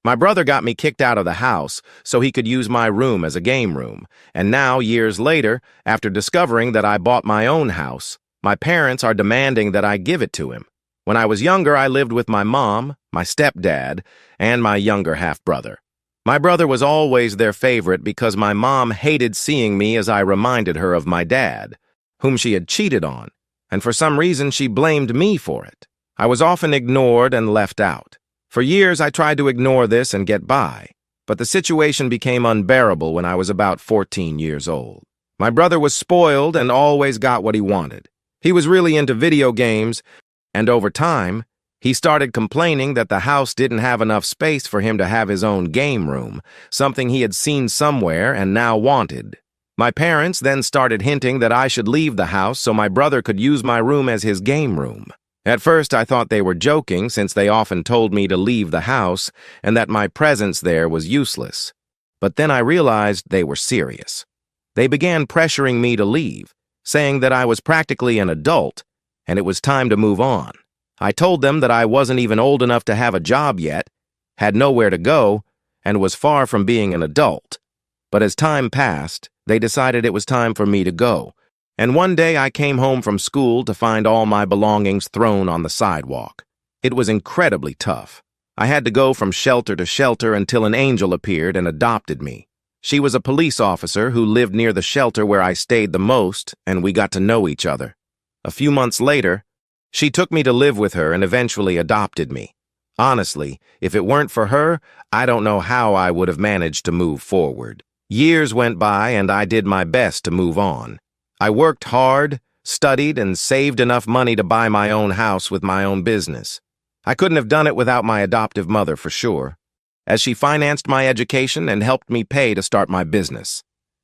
My brother got me kicked out of the house so he could use my room as a game room, and now, years later, after discovering that I bought my own house, my parents are demanding that I give it to him. When I was younger, I lived with my mom, my stepdad, and my younger half-brother. My brother was always their favorite because my mom hated seeing me as I reminded her of my dad, whom she had cheated on, and for some reason she blamed me for it. I was often ignored and left out. For years, I tried to ignore this and get by, but the situation became unbearable when I was about 14 years old. My brother was spoiled and always got what he wanted. He was really into video games, and over time, he started complaining that the house didn't have enough space for him to have his own game room, something he had seen somewhere and now wanted. My parents then started hinting that I should leave the house so my brother could use my room as his game room. At first, I thought they were joking since they often told me to leave the house and that my presence there was useless. But then I realized they were serious. They began pressuring me to leave, saying that I was practically an adult and it was time to move on. I told them that I wasn't even old enough to have a job yet, had nowhere to go, and was far from being an adult. But as time passed, they decided it was time for me to go. And one day I came home from school to find all my belongings thrown on the sidewalk. It was incredibly tough. I had to go from shelter to shelter until an angel appeared and adopted me. She was a police officer who lived near the shelter where I stayed the most, and we got to know each other. A few months later, she took me to live with her and eventually adopted me. Honestly, if it weren't for her, I don't know how I would have managed to move forward. Years went by and I did my best to move on. I worked hard, studied, and saved enough money to buy my own house with my own business. I couldn't have done it without my adoptive mother for sure, as she financed my education and helped me pay to start my business.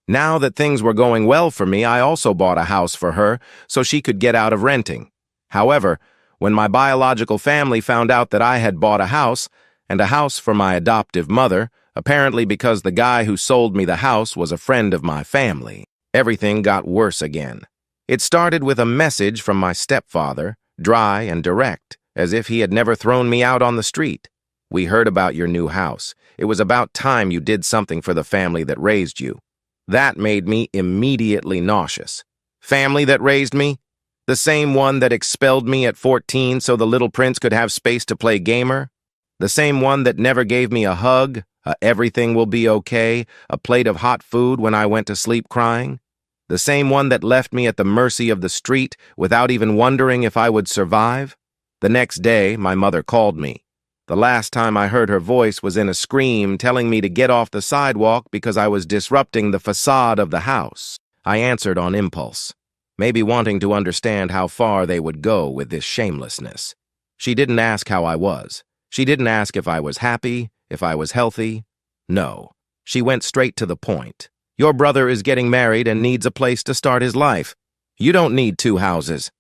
Now that things were going well for me, I also bought a house for her so she could get out of renting. However, when my biological family found out that I had bought a house, and a house for my adoptive mother, apparently because the guy who sold me the house was a friend of my family, everything got worse again. It started with a message from my stepfather, dry and direct, as if he had never thrown me out on the street. "We heard about your new house. It was about time you did something for the family that raised you." That made me immediately nauseous. Family that raised me? The same one that expelled me at 14 so the little prince could have space to play gamer? The same one that never gave me a hug, everything will be okay, a plate of hot food when I went to sleep crying? The same one that left me at the mercy of the street without even wondering if I would survive? The next day, my mother called me. The last time I heard her voice was in a scream telling me to get off the sidewalk because I was disrupting the facade of the house. I answered on impulse, maybe wanting to understand how far they would go with this shamelessness. She didn't ask how I was. She didn't ask if I was happy, if I was healthy. No, she went straight to the point. "Your brother is getting married and needs a place to start his life. You don't need 2 houses."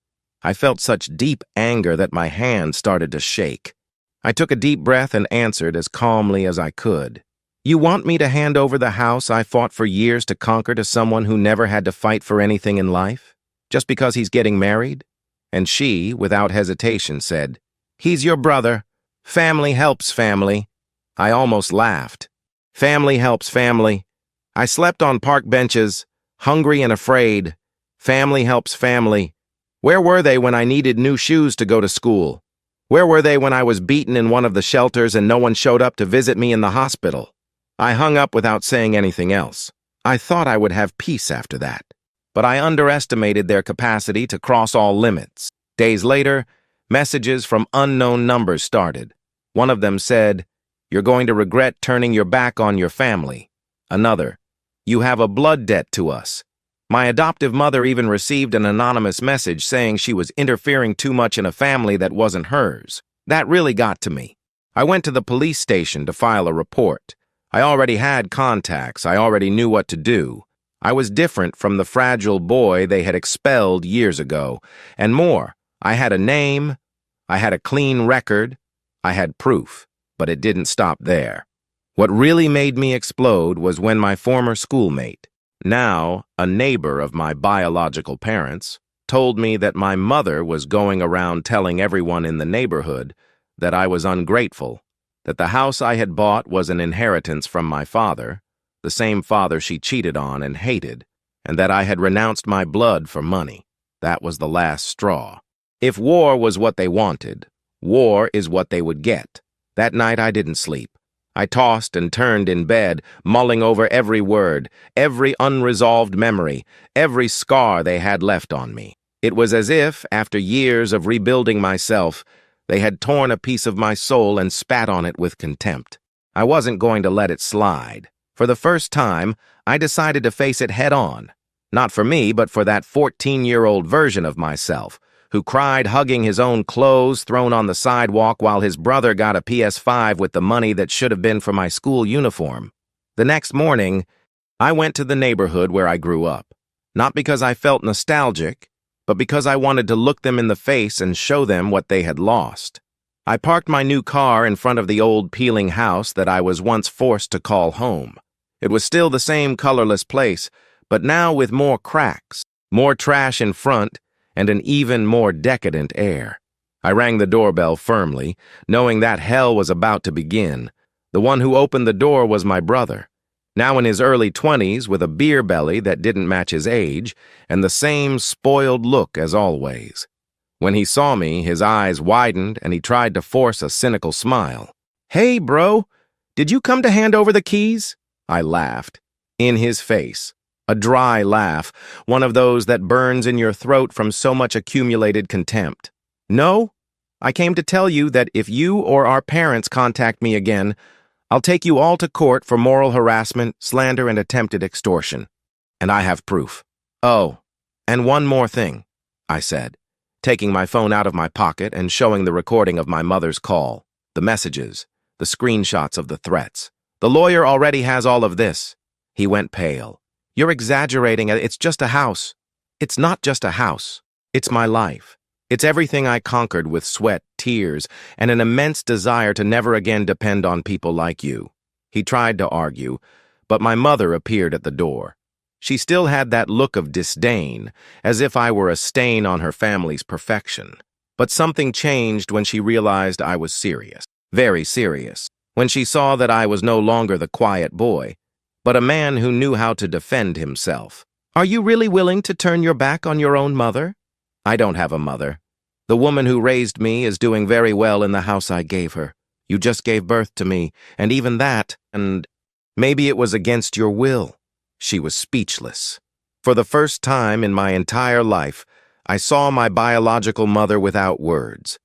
I felt such deep anger that my hand started to shake. I took a deep breath and answered as calmly as I could. "You want me to hand over the house I fought for years to conquer to someone who never had to fight for anything in life? Just because he's getting married?" And she, without hesitation, said, "He's your brother. Family helps family." I almost laughed. Family helps family. I slept on park benches, hungry and afraid. Family helps family. Where were they when I needed new shoes to go to school? Where were they when I was beaten in one of the shelters and no one showed up to visit me in the hospital? I hung up without saying anything else. I thought I would have peace after that, but I underestimated their capacity to cross all limits. Days later, messages from unknown numbers started. One of them said, "You're going to regret turning your back on your family." Another, "You have a blood debt to us." My adoptive mother even received an anonymous message saying she was interfering too much in a family that wasn't hers. That really got to me. I went to the police station to file a report. I already had contacts. I already knew what to do. I was different from the fragile boy they had expelled years ago. And more, I had a name, I had a clean record, I had proof. But it didn't stop there. What really made me explode was when my former schoolmate, now a neighbor of my biological parents, told me that my mother was going around telling everyone in the neighborhood that I was ungrateful, that the house I had bought was an inheritance from my father, the same father she cheated on and hated, and that I had renounced my blood for money. That was the last straw. If war was what they wanted, war is what they would get. That night I didn't sleep. I tossed and turned in bed, mulling over every word, every unresolved memory, every scar they had left on me. It was as if, after years of rebuilding myself, they had torn a piece of my soul and spat on it with contempt. I wasn't going to let it slide. For the first time, I decided to face it head-on. Not for me, but for that 14-year-old version of myself, who cried hugging his own clothes thrown on the sidewalk while his brother got a PS5 with the money that should have been for my school uniform. The next morning, I went to the neighborhood where I grew up, not because I felt nostalgic, but because I wanted to look them in the face and show them what they had lost. I parked my new car in front of the old peeling house that I was once forced to call home. It was still the same colorless place, but now with more cracks, more trash in front, and an even more decadent air. I rang the doorbell firmly, knowing that hell was about to begin. The one who opened the door was my brother, now in his early 20s with a beer belly that didn't match his age, and the same spoiled look as always. When he saw me, his eyes widened and he tried to force a cynical smile. "Hey, bro, did you come to hand over the keys?" I laughed. In his face. A dry laugh, one of those that burns in your throat from so much accumulated contempt. "No, I came to tell you that if you or our parents contact me again, I'll take you all to court for moral harassment, slander, and attempted extortion. And I have proof. Oh, and one more thing," I said, taking my phone out of my pocket and showing the recording of my mother's call, the messages, the screenshots of the threats. "The lawyer already has all of this." He went pale. "You're exaggerating. It's just a house." "It's not just a house. It's my life. It's everything I conquered with sweat, tears, and an immense desire to never again depend on people like you." He tried to argue, but my mother appeared at the door. She still had that look of disdain, as if I were a stain on her family's perfection. But something changed when she realized I was serious, very serious, when she saw that I was no longer the quiet boy, but a man who knew how to defend himself. "Are you really willing to turn your back on your own mother?" "I don't have a mother. The woman who raised me is doing very well in the house I gave her. You just gave birth to me, and even that, and maybe it was against your will." She was speechless. For the first time in my entire life, I saw my biological mother without words,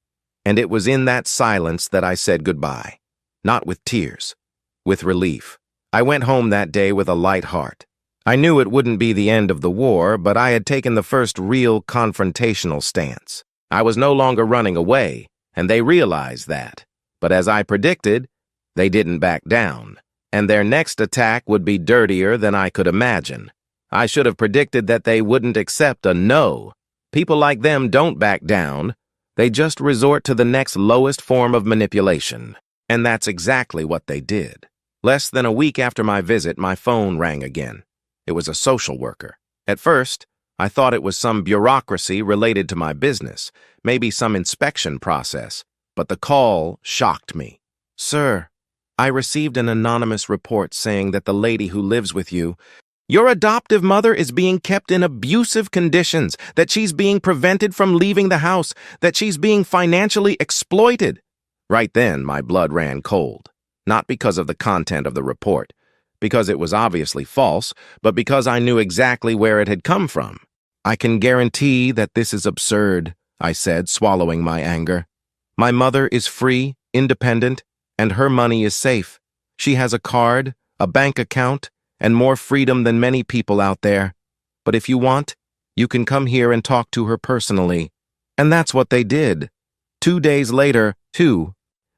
and it was in that silence that I said goodbye. Not with tears, with relief. I went home that day with a light heart. I knew it wouldn't be the end of the war, but I had taken the first real confrontational stance. I was no longer running away, and they realized that. But as I predicted, they didn't back down, and their next attack would be dirtier than I could imagine. I should have predicted that they wouldn't accept a no. People like them don't back down. They just resort to the next lowest form of manipulation. And that's exactly what they did. Less than a week after my visit, my phone rang again. It was a social worker. At first, I thought it was some bureaucracy related to my business, maybe some inspection process, but the call shocked me. "Sir, I received an anonymous report saying that the lady who lives with you, your adoptive mother, is being kept in abusive conditions, that she's being prevented from leaving the house, that she's being financially exploited." Right then, my blood ran cold. Not because of the content of the report, because it was obviously false, but because I knew exactly where it had come from. "I can guarantee that this is absurd," I said, swallowing my anger. "My mother is free, independent, and her money is safe. She has a card, a bank account, and more freedom than many people out there. But if you want, you can come here and talk to her personally." And that's what they did. 2 days later,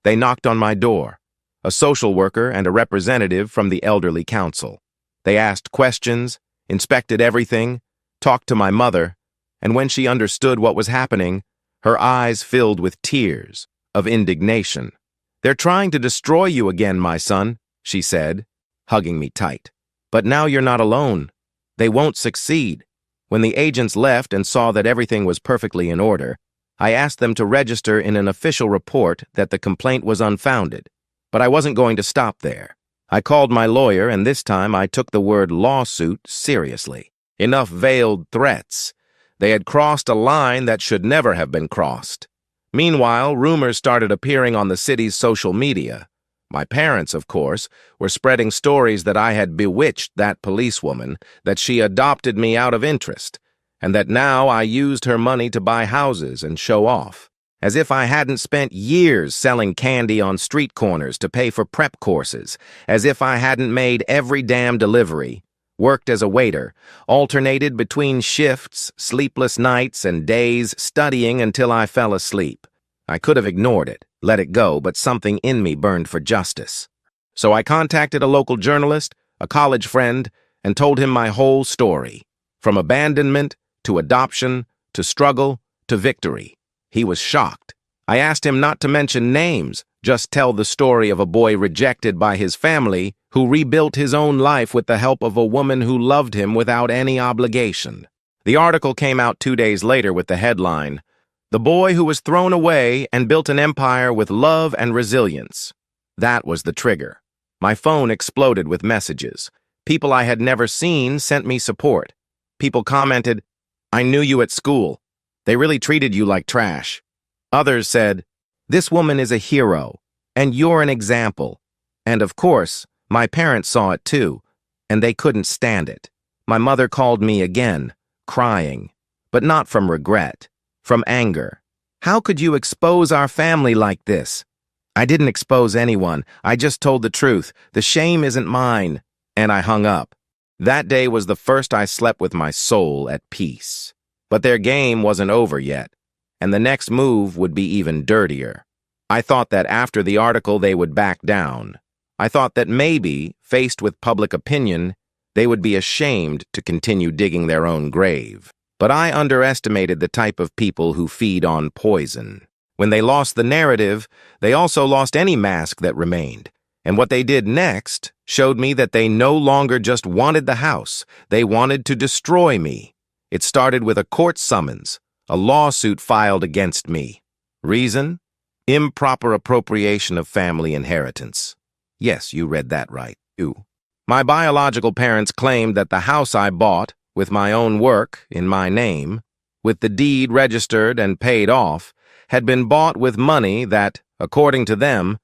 they knocked on my door. A social worker and a representative from the elderly council. They asked questions, inspected everything, talked to my mother, and when she understood what was happening, her eyes filled with tears of indignation. "They're trying to destroy you again, my son," she said, hugging me tight. "But now you're not alone. They won't succeed." When the agents left and saw that everything was perfectly in order, I asked them to register in an official report that the complaint was unfounded. But I wasn't going to stop there. I called my lawyer, and this time I took the word lawsuit seriously. Enough veiled threats. They had crossed a line that should never have been crossed. Meanwhile, rumors started appearing on the city's social media. My parents, of course, were spreading stories that I had bewitched that policewoman, that she adopted me out of interest, and that now I used her money to buy houses and show off. As if I hadn't spent years selling candy on street corners to pay for prep courses, as if I hadn't made every damn delivery, worked as a waiter, alternated between shifts, sleepless nights, and days studying until I fell asleep. I could have ignored it, let it go, but something in me burned for justice. So I contacted a local journalist, a college friend, and told him my whole story, from abandonment to adoption to struggle to victory. He was shocked. I asked him not to mention names, just tell the story of a boy rejected by his family who rebuilt his own life with the help of a woman who loved him without any obligation. The article came out 2 days later with the headline, "The Boy Who Was Thrown Away and Built an Empire with Love and Resilience." That was the trigger. My phone exploded with messages. People I had never seen sent me support. People commented, "I knew you at school. They really treated you like trash." Others said, "This woman is a hero, and you're an example." And of course, my parents saw it too, and they couldn't stand it. My mother called me again, crying, but not from regret, from anger. "How could you expose our family like this?" I didn't expose anyone. I just told the truth. The shame isn't mine. And I hung up. That day was the first I slept with my soul at peace. But their game wasn't over yet, and the next move would be even dirtier. I thought that after the article they would back down. I thought that maybe, faced with public opinion, they would be ashamed to continue digging their own grave. But I underestimated the type of people who feed on poison. When they lost the narrative, they also lost any mask that remained. And what they did next showed me that they no longer just wanted the house, they wanted to destroy me. It started with a court summons, a lawsuit filed against me. Reason? Improper appropriation of family inheritance. Yes, you read that right, too. My biological parents claimed that the house I bought, with my own work, in my name, with the deed registered and paid off, had been bought with money that, according to them,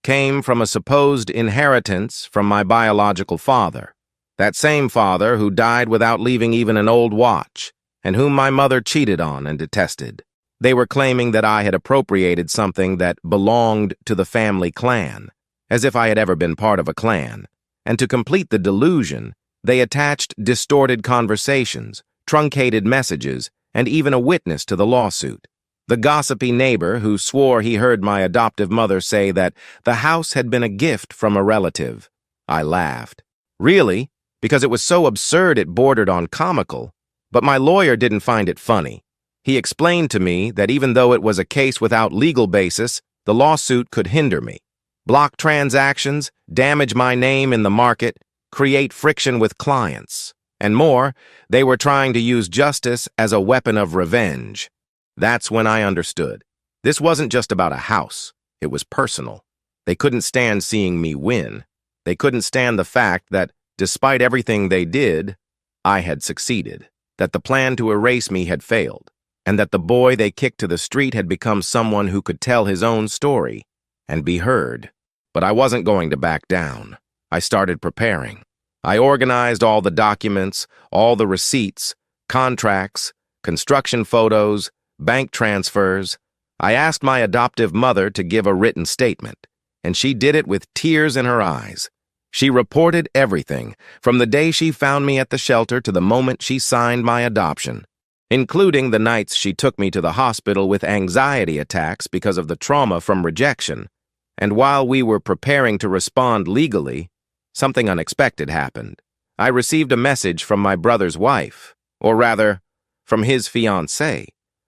came from a supposed inheritance from my biological father. That same father who died without leaving even an old watch, and whom my mother cheated on and detested. They were claiming that I had appropriated something that belonged to the family clan, as if I had ever been part of a clan. And to complete the delusion, they attached distorted conversations, truncated messages, and even a witness to the lawsuit. The gossipy neighbor who swore he heard my adoptive mother say that the house had been a gift from a relative. I laughed. Really? Because it was so absurd it bordered on comical. But my lawyer didn't find it funny. He explained to me that even though it was a case without legal basis, the lawsuit could hinder me, block transactions, damage my name in the market, create friction with clients. And more, they were trying to use justice as a weapon of revenge. That's when I understood. This wasn't just about a house. It was personal. They couldn't stand seeing me win. They couldn't stand the fact that, despite everything they did, I had succeeded, that the plan to erase me had failed, and that the boy they kicked to the street had become someone who could tell his own story and be heard. But I wasn't going to back down. I started preparing. I organized all the documents, all the receipts, contracts, construction photos, bank transfers. I asked my adoptive mother to give a written statement, and she did it with tears in her eyes. She reported everything, from the day she found me at the shelter to the moment she signed my adoption, including the nights she took me to the hospital with anxiety attacks because of the trauma from rejection. And while we were preparing to respond legally, something unexpected happened. I received a message from my brother's wife, or rather, from his fiancée.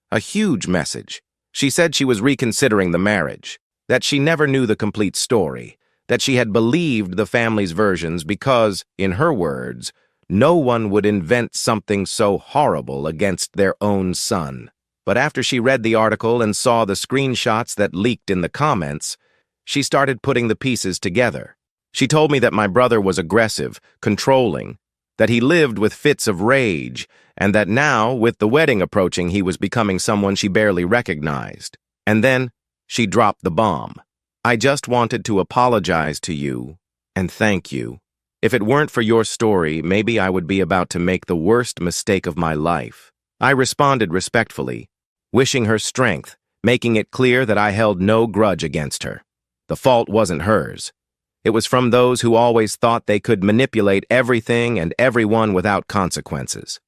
A huge message. She said she was reconsidering the marriage, that she never knew the complete story, that she had believed the family's versions because, in her words, no one would invent something so horrible against their own son. But after she read the article and saw the screenshots that leaked in the comments, She started putting the pieces together. She told me that my brother was aggressive, controlling, that he lived with fits of rage, and that now, with the wedding approaching, he was becoming someone she barely recognized. And then, she dropped the bomb. "I just wanted to apologize to you and thank you. If it weren't for your story, maybe I would be about to make the worst mistake of my life." I responded respectfully, wishing her strength, making it clear that I held no grudge against her. The fault wasn't hers. It was from those who always thought they could manipulate everything and everyone without consequences.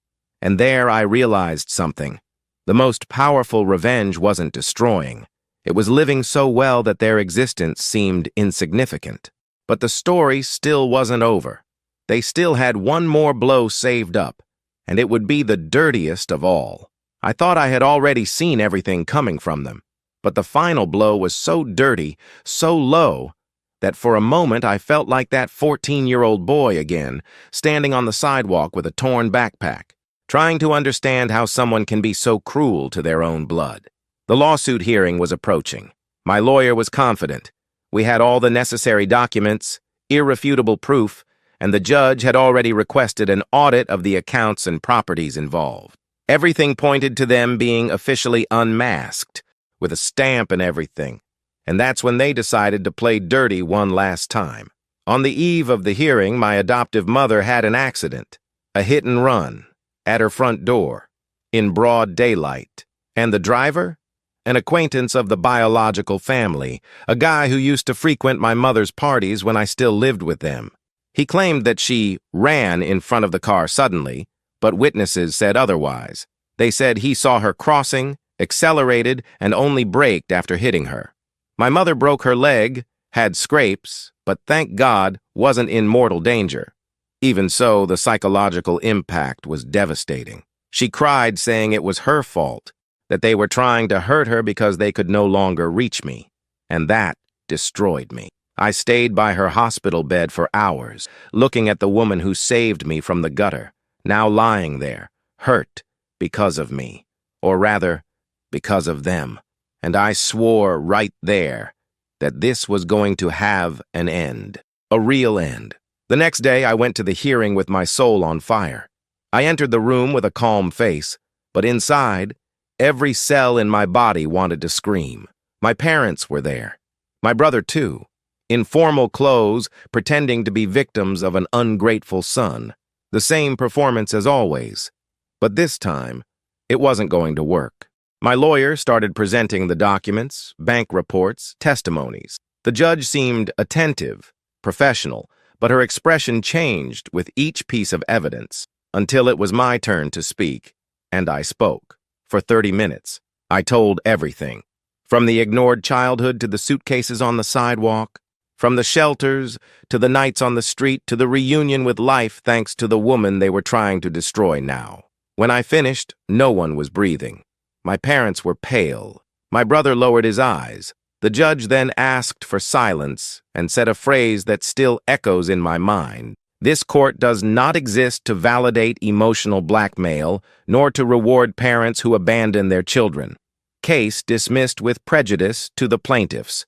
And there I realized something. The most powerful revenge wasn't destroying. It was living so well that their existence seemed insignificant. But the story still wasn't over. They still had one more blow saved up, and it would be the dirtiest of all. I thought I had already seen everything coming from them, but the final blow was so dirty, so low, that for a moment I felt like that 14-year-old boy again, standing on the sidewalk with a torn backpack, trying to understand how someone can be so cruel to their own blood. The lawsuit hearing was approaching. My lawyer was confident. We had all the necessary documents, irrefutable proof, and the judge had already requested an audit of the accounts and properties involved. Everything pointed to them being officially unmasked, with a stamp and everything. And that's when they decided to play dirty one last time. On the eve of the hearing, my adoptive mother had an accident, a hit and run, at her front door, in broad daylight. And the driver? An acquaintance of the biological family, a guy who used to frequent my mother's parties when I still lived with them. He claimed that she ran in front of the car suddenly, but witnesses said otherwise. They said he saw her crossing, accelerated, and only braked after hitting her. My mother broke her leg, had scrapes, but thank God wasn't in mortal danger. Even so, the psychological impact was devastating. She cried, saying it was her fault, that they were trying to hurt her because they could no longer reach me, and that destroyed me. I stayed by her hospital bed for hours, looking at the woman who saved me from the gutter, now lying there, hurt because of me, or rather, because of them. And I swore right there that this was going to have an end, a real end. The next day, I went to the hearing with my soul on fire. I entered the room with a calm face, but inside, every cell in my body wanted to scream. My parents were there. My brother, too, in formal clothes, pretending to be victims of an ungrateful son. The same performance as always. But this time, it wasn't going to work. My lawyer started presenting the documents, bank reports, testimonies. The judge seemed attentive, professional, but her expression changed with each piece of evidence until it was my turn to speak, and I spoke. For 30 minutes, I told everything. From the ignored childhood to the suitcases on the sidewalk, from the shelters to the nights on the street to the reunion with life thanks to the woman they were trying to destroy now. When I finished, no one was breathing. My parents were pale. My brother lowered his eyes. The judge then asked for silence and said a phrase that still echoes in my mind. "This court does not exist to validate emotional blackmail, nor to reward parents who abandon their children. Case dismissed with prejudice to the plaintiffs.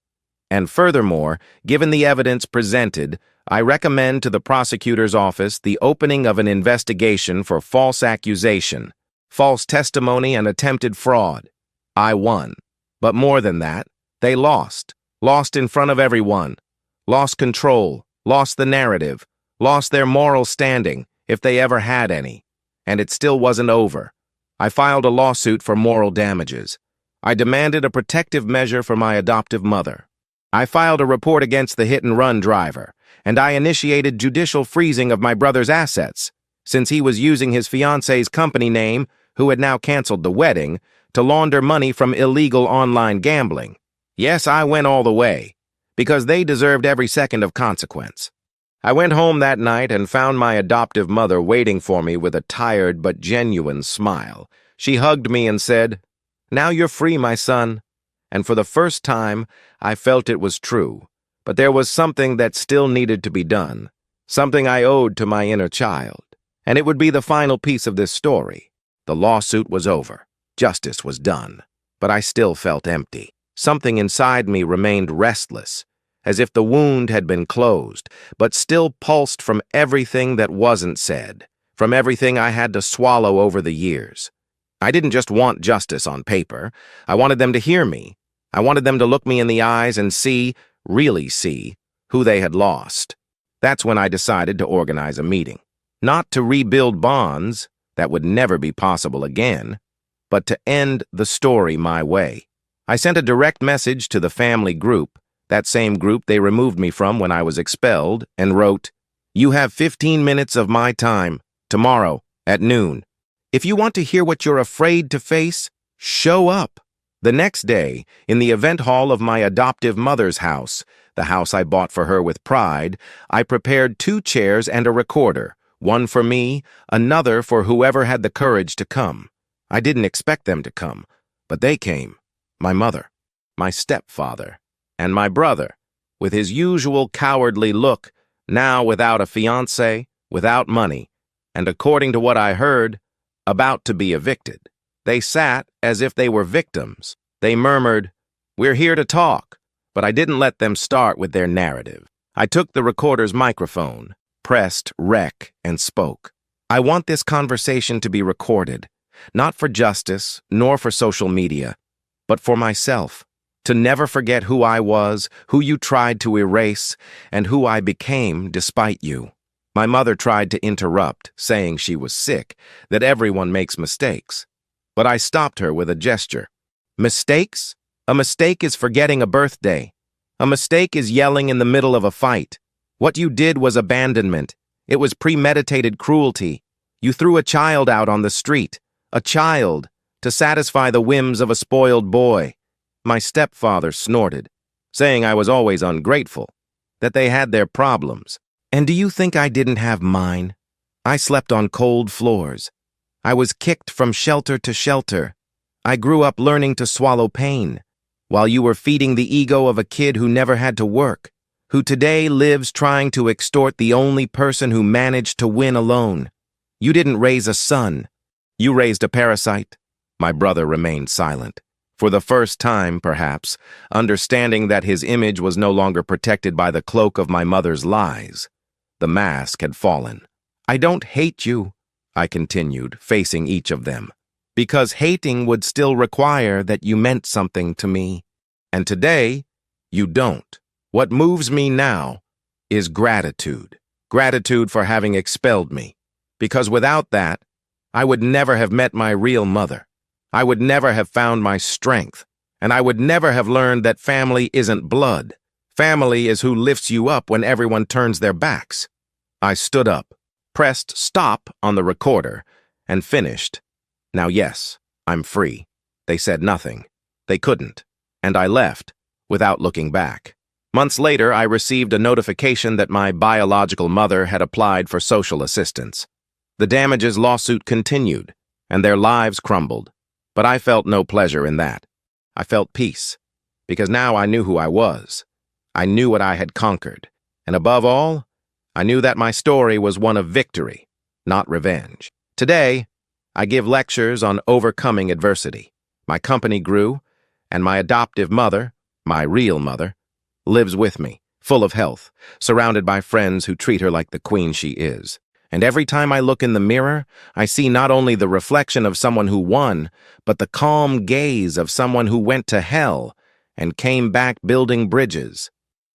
And furthermore, given the evidence presented, I recommend to the prosecutor's office the opening of an investigation for false accusation, false testimony, and attempted fraud. I won. But more than that, they lost. Lost in front of everyone. Lost control. Lost the narrative. Lost their moral standing, if they ever had any. And it still wasn't over. I filed a lawsuit for moral damages. I demanded a protective measure for my adoptive mother. I filed a report against the hit-and-run driver, and I initiated judicial freezing of my brother's assets, since he was using his fiancée's company name, who had now canceled the wedding, to launder money from illegal online gambling. Yes, I went all the way, because they deserved every second of consequence. I went home that night and found my adoptive mother waiting for me with a tired but genuine smile. She hugged me and said, "Now you're free, my son." And for the first time, I felt it was true. But there was something that still needed to be done, something I owed to my inner child. And it would be the final piece of this story. The lawsuit was over. Justice was done. But I still felt empty. Something inside me remained restless. as if the wound had been closed, but still pulsed from everything that wasn't said, from everything I had to swallow over the years. I didn't just want justice on paper. I wanted them to hear me. I wanted them to look me in the eyes and see, really see, who they had lost. That's when I decided to organize a meeting. Not to rebuild bonds, that would never be possible again, but to end the story my way. I sent a direct message to the family group, that same group they removed me from when I was expelled, and wrote, "You have 15 minutes of my time, tomorrow, at noon. If you want to hear what you're afraid to face, show up." The next day, in the event hall of my adoptive mother's house, the house I bought for her with pride, I prepared 2 chairs and a recorder, one for me, another for whoever had the courage to come. I didn't expect them to come, but they came. My mother, my stepfather, and my brother, with his usual cowardly look, now without a fiancé, without money, and according to what I heard, about to be evicted. They sat as if they were victims. They murmured, "We're here to talk," but I didn't let them start with their narrative. I took the recorder's microphone, pressed rec, and spoke. "I want this conversation to be recorded, not for justice, nor for social media, but for myself, to never forget who I was, who you tried to erase, and who I became despite you." My mother tried to interrupt, saying she was sick, that everyone makes mistakes. But I stopped her with a gesture. "Mistakes? A mistake is forgetting a birthday. A mistake is yelling in the middle of a fight. What you did was abandonment. It was premeditated cruelty. You threw a child out on the street. A child, to satisfy the whims of a spoiled boy." My stepfather snorted, saying I was always ungrateful, that they had their problems. "And do you think I didn't have mine? I slept on cold floors. I was kicked from shelter to shelter. I grew up learning to swallow pain, while you were feeding the ego of a kid who never had to work, who today lives trying to extort the only person who managed to win alone. You didn't raise a son. You raised a parasite." My brother remained silent. For the first time, perhaps, understanding that his image was no longer protected by the cloak of my mother's lies. The mask had fallen. "I don't hate you," I continued, facing each of them, "because hating would still require that you meant something to me. And today, you don't. What moves me now is gratitude. Gratitude for having expelled me. Because without that, I would never have met my real mother. I would never have found my strength. And I would never have learned that family isn't blood. Family is who lifts you up when everyone turns their backs." I stood up, pressed stop on the recorder, and finished. "Now yes, I'm free." They said nothing. They couldn't. And I left, without looking back. Months later, I received a notification that my biological mother had applied for social assistance. The damages lawsuit continued, and their lives crumbled. But I felt no pleasure in that. I felt peace, because now I knew who I was. I knew what I had conquered, and above all, I knew that my story was one of victory, not revenge. Today, I give lectures on overcoming adversity. My company grew, and my adoptive mother, my real mother, lives with me, full of health, surrounded by friends who treat her like the queen she is. And every time I look in the mirror, I see not only the reflection of someone who won, but the calm gaze of someone who went to hell and came back building bridges.